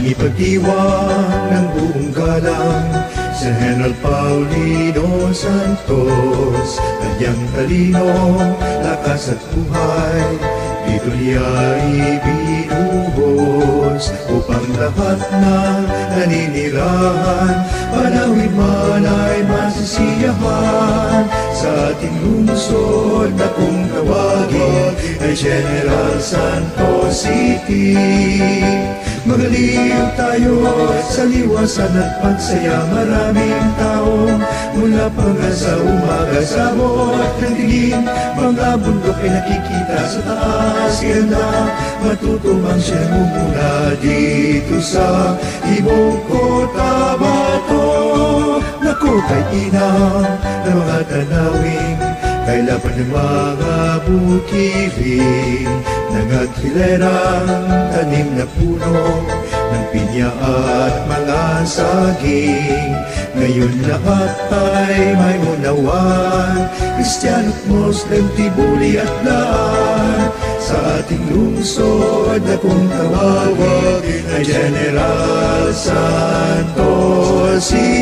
Ipagdiwang ng buong galang sa General Paulino Santos. Kanyang talino, lakas at buhay, dito niya ibinuhos upang lahat ng naninirahan panawin man ay masisiyahan. Sa ating lungsod na kung tawagin ay General Santos City. Magaliw tayo sa liwasan at pagsaya. Maraming taong mula pa nga sa umaga sa bawat ng tingin. Mga bundok ay nakikita sa taas. Ganda matutumang siya mumula dito sa Ibong Cotabato. Naku kay inang ng mga tanawing kailapan ng mga bukiling, nangaghilerang tanim na puno ng pinya at mga saging. Ngayon lahat ay may unawan, Kristiyano at Muslim, Tibuli at Laan. Sa ating lungsod na kung tawagin ay General Santos City.